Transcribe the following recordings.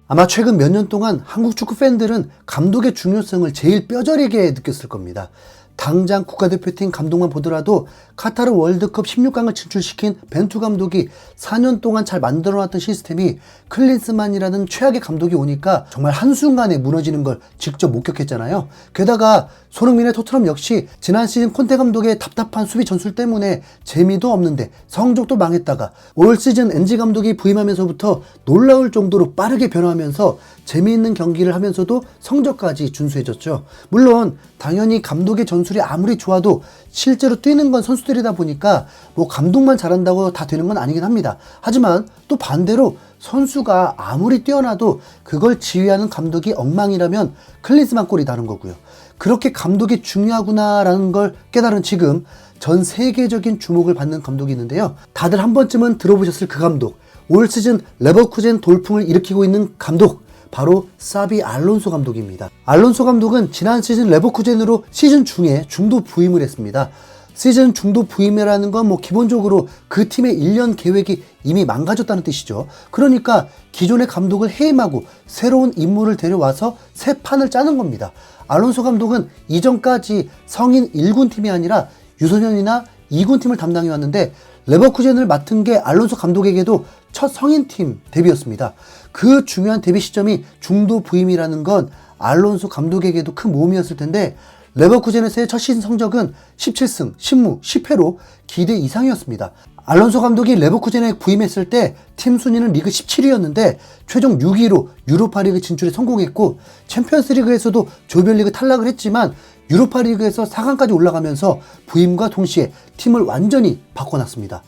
아마 최근 몇 년 동안 한국 축구 팬들은 감독의 중요성을 제일 뼈저리게 느꼈을 겁니다. 당장 국가대표팀 감독만 보더라도 카타르 월드컵 16강을 진출시킨 벤투 감독이 4년 동안 잘 만들어놨던 시스템이 클린스만이라는 최악의 감독이 오니까 정말 한순간에 무너지는 걸 직접 목격했잖아요. 게다가 손흥민의 토트넘 역시 지난 시즌 콘테 감독의 답답한 수비 전술 때문에 재미도 없는데 성적도 망했다가 올 시즌 엔지 감독이 부임하면서부터 놀라울 정도로 빠르게 변화하면서 재미있는 경기를 하면서도 성적까지 준수해졌죠. 물론 당연히 감독의 전술이 아무리 좋아도 실제로 뛰는 건 선수들이다 보니까 뭐 감독만 잘한다고 다 되는 건 아니긴 합니다. 하지만 또 반대로 선수가 아무리 뛰어나도 그걸 지휘하는 감독이 엉망이라면 클린스만 꼴이 다른 거고요. 그렇게 감독이 중요하구나라는 걸 깨달은 지금 전 세계적인 주목을 받는 감독이 있는데요. 다들 한 번쯤은 들어보셨을 그 감독, 올 시즌 레버쿠젠 돌풍을 일으키고 있는 감독, 바로 사비 알론소 감독입니다. 알론소 감독은 지난 시즌 레버쿠젠으로 시즌 중에 중도 부임을 했습니다. 시즌 중도 부임이라는 건 뭐 기본적으로 그 팀의 1년 계획이 이미 망가졌다는 뜻이죠. 그러니까 기존의 감독을 해임하고 새로운 인물을 데려와서 새 판을 짜는 겁니다. 알론소 감독은 이전까지 성인 1군 팀이 아니라 유소년이나 2군 팀을 담당해 왔는데 레버쿠젠을 맡은 게 알론소 감독에게도 첫 성인팀 데뷔였습니다. 그 중요한 데뷔 시점이 중도 부임이라는 건 알론소 감독에게도 큰 모험이었을 텐데 레버쿠젠에서의 첫 시즌 성적은 17승, 10무, 10패로 기대 이상이었습니다. 알론소 감독이 레버쿠젠에 부임했을 때 팀 순위는 리그 17위였는데 최종 6위로 유로파리그 진출에 성공했고 챔피언스리그에서도 조별리그 탈락을 했지만 유로파리그에서 4강까지 올라가면서 부임과 동시에 팀을 완전히 바꿔놨습니다.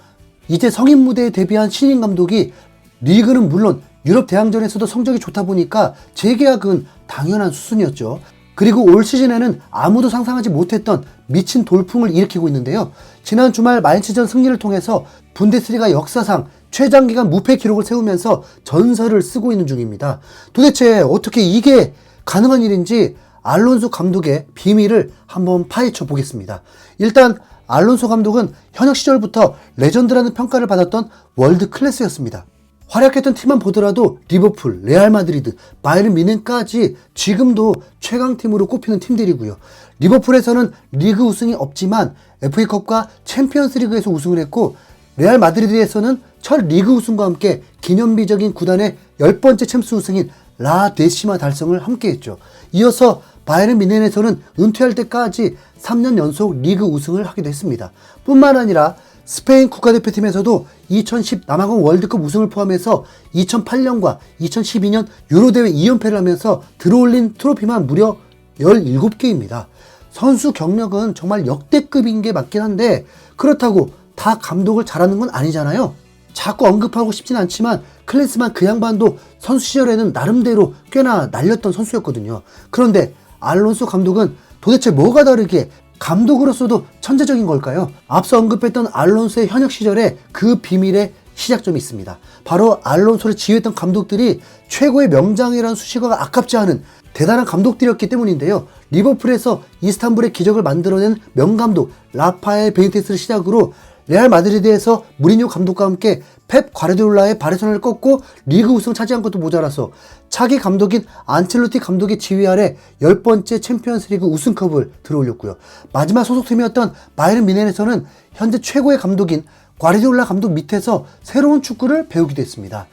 이제 성인 무대에 데뷔한 신인 감독이 리그는 물론 유럽 대항전에서도 성적이 좋다 보니까 재계약은 당연한 수순이었죠. 그리고 올 시즌에는 아무도 상상하지 못했던 미친 돌풍을 일으키고 있는데요. 지난 주말 마인츠전 승리를 통해서 분데스리가 역사상 최장기간 무패 기록을 세우면서 전설을 쓰고 있는 중입니다. 도대체 어떻게 이게 가능한 일인지 알론소 감독의 비밀을 한번 파헤쳐 보겠습니다. 일단 알론소 감독은 현역 시절부터 레전드라는 평가를 받았던 월드 클래스였습니다. 활약했던 팀만 보더라도 리버풀, 레알 마드리드, 바이에른 뮌헨까지 지금도 최강팀으로 꼽히는 팀들이고요. 리버풀에서는 리그 우승이 없지만 FA컵과 챔피언스리그에서 우승을 했고 레알 마드리드에서는 첫 리그 우승과 함께 기념비적인 구단의 10번째 챔스 우승인 라 데시마 달성을 함께했죠. 이어서 바이에른 뮌헨에서는 은퇴할 때까지 3년 연속 리그 우승을 하기도 했습니다. 뿐만 아니라 스페인 국가대표팀에서도 2010 남아공 월드컵 우승을 포함해서 2008년과 2012년 유로대회 2연패를 하면서 들어올린 트로피만 무려 17개입니다. 선수 경력은 정말 역대급인 게 맞긴 한데 그렇다고 다 감독을 잘하는 건 아니잖아요. 자꾸 언급하고 싶진 않지만 클린스만 그 양반도 선수 시절에는 나름대로 꽤나 날렸던 선수였거든요. 그런데 알론소 감독은 도대체 뭐가 다르게 감독으로서도 천재적인 걸까요? 앞서 언급했던 알론소의 현역 시절에 그 비밀의 시작점이 있습니다. 바로 알론소를 지휘했던 감독들이 최고의 명장이라는 수식어가 아깝지 않은 대단한 감독들이었기 때문인데요. 리버풀에서 이스탄불의 기적을 만들어낸 명감독 라파엘 베니테스를 시작으로 레알 마드리드에서 무리뉴 감독과 함께 펩 과르디올라의 바르셀로나를 꺾고 리그 우승 차지한 것도 모자라서 차기 감독인 안첼로티 감독의 지휘 아래 10번째 챔피언스리그 우승컵을 들어올렸고요. 마지막 소속팀이었던 바이에른 뮌헨에서는 현재 최고의 감독인 과르디올라 감독 밑에서 새로운 축구를 배우기도 했습니다.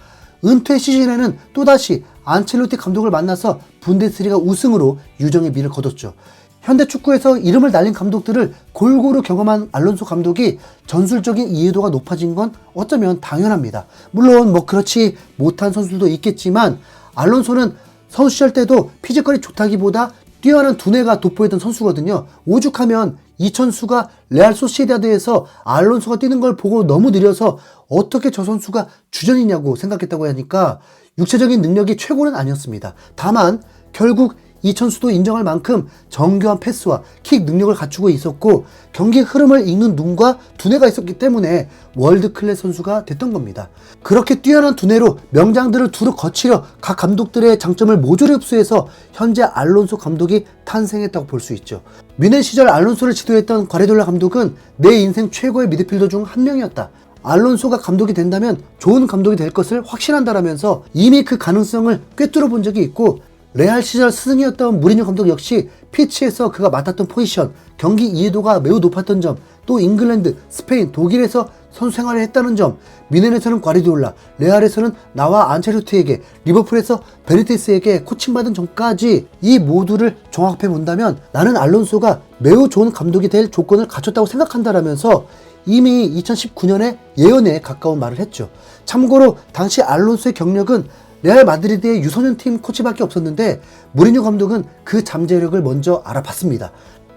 은퇴 시즌에는 또다시 안첼로티 감독을 만나서 분데스리가 우승으로 유정의 미를 거뒀죠. 현대 축구에서 이름을 날린 감독들을 골고루 경험한 알론소 감독이 전술적인 이해도가 높아진 건 어쩌면 당연합니다. 물론 뭐 그렇지 못한 선수들도 있겠지만 알론소는 선수 시절 때도 피지컬이 좋다기보다 뛰어난 두뇌가 돋보이던 선수거든요. 오죽하면 이천수가 레알 소시에다드에서 알론소가 뛰는 걸 보고 너무 느려서 어떻게 저 선수가 주전이냐고 생각했다고 하니까 육체적인 능력이 최고는 아니었습니다. 다만 결국 이천수도 인정할 만큼 정교한 패스와 킥 능력을 갖추고 있었고 경기 흐름을 읽는 눈과 두뇌가 있었기 때문에 월드 클래스 선수가 됐던 겁니다. 그렇게 뛰어난 두뇌로 명장들을 두루 거치려 각 감독들의 장점을 모조리 흡수해서 현재 알론소 감독이 탄생했다고 볼 수 있죠. 뮌헨 시절 알론소를 지도했던 과르디올라 감독은 내 인생 최고의 미드필더 중 한 명이었다. 알론소가 감독이 된다면 좋은 감독이 될 것을 확신한다라면서 이미 그 가능성을 꿰뚫어 본 적이 있고, 레알 시절 스승이었던 무리뉴 감독 역시 피치에서 그가 맡았던 포지션, 경기 이해도가 매우 높았던 점, 또 잉글랜드, 스페인, 독일에서 선수 생활을 했다는 점, 미넨에서는 과르디올라, 레알에서는 나와 안체로티에게, 리버풀에서 베니테스에게 코칭받은 점까지 이 모두를 종합해 본다면 나는 알론소가 매우 좋은 감독이 될 조건을 갖췄다고 생각한다라면서 이미 2019년에 예언에 가까운 말을 했죠. 참고로 당시 알론소의 경력은 레알 마드리드의 유소년팀 코치밖에 없었는데 무리뉴 감독은 그 잠재력을 먼저 알아봤습니다.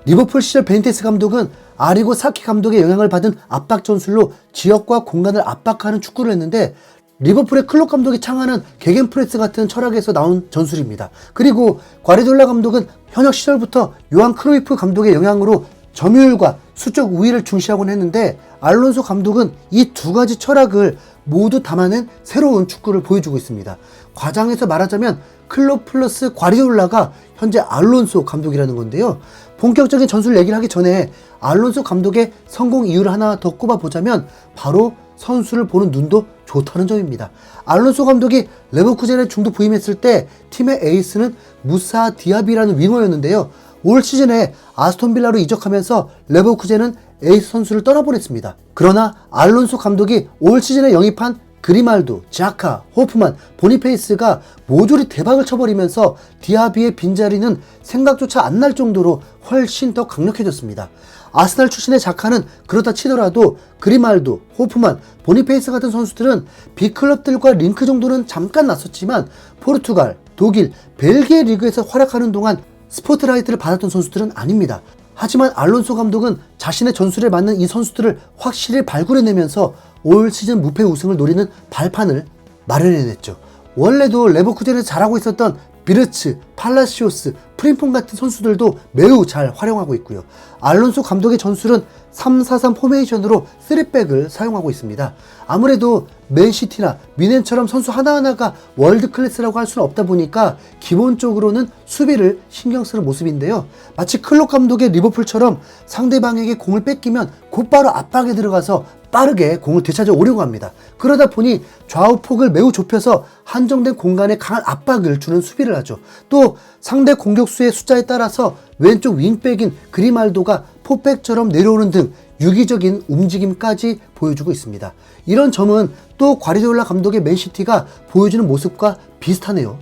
리버풀 시절 베니테스 감독은 아리고 사키 감독의 영향을 받은 압박 전술로 지역과 공간을 압박하는 축구를 했는데, 리버풀의 클롭 감독이 창안한 게겐프레스 같은 철학에서 나온 전술입니다. 그리고 과르디올라 감독은 현역 시절부터 요한 크루이프 감독의 영향으로 점유율과 수적 우위를 중시하곤 했는데, 알론소 감독은 이 두 가지 철학을 모두 담아낸 새로운 축구를 보여주고 있습니다. 과장해서 말하자면 클롭 플러스 과르디올라가 현재 알론소 감독이라는 건데요. 본격적인 전술 얘기를 하기 전에 알론소 감독의 성공 이유를 하나 더 꼽아보자면 바로 선수를 보는 눈도 좋다는 점입니다. 알론소 감독이 레버쿠젠에 중도 부임했을 때 팀의 에이스는 무사 디아비라는 윙어였는데요. 올 시즌에 아스톤빌라로 이적하면서 레버쿠젠은 에이스 선수를 떠나보냈습니다. 그러나 알론소 감독이 올 시즌에 영입한 그리말도, 자카, 호프만, 보니페이스가 모조리 대박을 쳐버리면서 디아비의 빈자리는 생각조차 안 날 정도로 훨씬 더 강력해졌습니다. 아스날 출신의 자카는 그렇다 치더라도 그리말도, 호프만, 보니페이스 같은 선수들은 빅클럽들과 링크 정도는 잠깐 났었지만 포르투갈, 독일, 벨기에 리그에서 활약하는 동안 스포트라이트를 받았던 선수들은 아닙니다. 하지만 알론소 감독은 자신의 전술에 맞는 이 선수들을 확실히 발굴해내면서 올 시즌 무패 우승을 노리는 발판을 마련해냈죠. 원래도 레버쿠젠에서 잘하고 있었던 비르츠, 팔라시오스, 프림폰 같은 선수들도 매우 잘 활용하고 있고요. 알론소 감독의 전술은 3-4-3 포메이션으로 3백을 사용하고 있습니다. 아무래도 맨시티나 미넨처럼 선수 하나하나가 월드 클래스라고 할 수는 없다 보니까 기본적으로는 수비를 신경 쓰는 모습인데요. 마치 클롭 감독의 리버풀처럼 상대방에게 공을 뺏기면 곧바로 압박에 들어가서 빠르게 공을 되찾아 오려고 합니다. 그러다 보니 좌우 폭을 매우 좁혀서 한정된 공간에 강한 압박을 주는 수비를 하죠. 또 상대 공격수의 숫자에 따라서 왼쪽 윙백인 그리말도가 포백처럼 내려오는 등 유기적인 움직임까지 보여주고 있습니다. 이런 점은 또 과르디올라 감독의 맨시티가 보여주는 모습과 비슷하네요.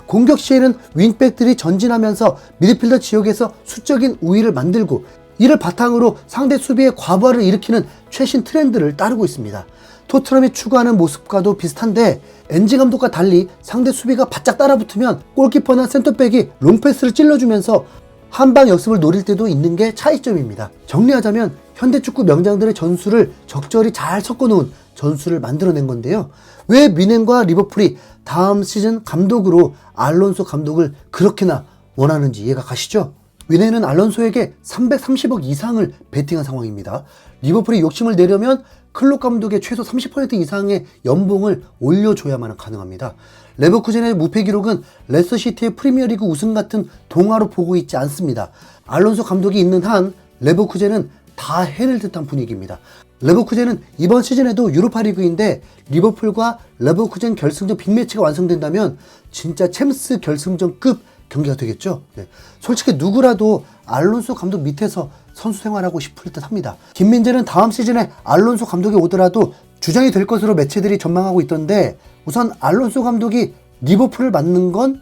공격 시에는 윙백들이 전진하면서 미드필더 지역에서 수적인 우위를 만들고, 이를 바탕으로 상대 수비에 과부하를 일으키는 최신 트렌드를 따르고 있습니다. 토트넘이 추구하는 모습과도 비슷한데, 엔지 감독과 달리 상대 수비가 바짝 따라붙으면 골키퍼나 센터백이 롱패스를 찔러주면서 한방 역습을 노릴 때도 있는 게 차이점입니다. 정리하자면 현대축구 명장들의 전술을 적절히 잘 섞어놓은 전술을 만들어낸 건데요. 왜 미넨과 리버풀이 다음 시즌 감독으로 알론소 감독을 그렇게나 원하는지 이해가 가시죠? 미넨은 알론소에게 330억 이상을 베팅한 상황입니다. 리버풀이 욕심을 내려면 클롭 감독의 최소 30% 이상의 연봉을 올려줘야만 가능합니다. 레버쿠젠의 무패 기록은 레스터시티의 프리미어리그 우승 같은 동화로 보고 있지 않습니다. 알론소 감독이 있는 한 레버쿠젠은 다 해낼 듯한 분위기입니다. 레버쿠젠은 이번 시즌에도 유로파리그인데 리버풀과 레버쿠젠 결승전 빅매치가 완성된다면 진짜 챔스 결승전급 경기가 되겠죠. 솔직히 누구라도 알론소 감독 밑에서 선수 생활하고 싶을 듯 합니다. 김민재는 다음 시즌에 알론소 감독이 오더라도 주장이 될 것으로 매체들이 전망하고 있던데, 우선 알론소 감독이 리버풀을 맡는 건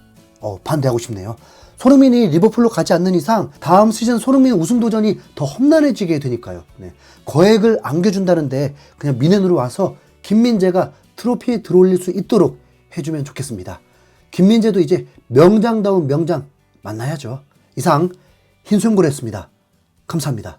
반대하고 싶네요. 손흥민이 리버풀로 가지 않는 이상 다음 시즌 손흥민 우승 도전이 더 험난해지게 되니까요. 거액을 안겨준다는데 그냥 미넨으로 와서 김민재가 트로피에 들어올릴 수 있도록 해주면 좋겠습니다. 김민재도 이제 명장다운 명장 만나야죠. 이상 흰수염고래였습니다. 감사합니다.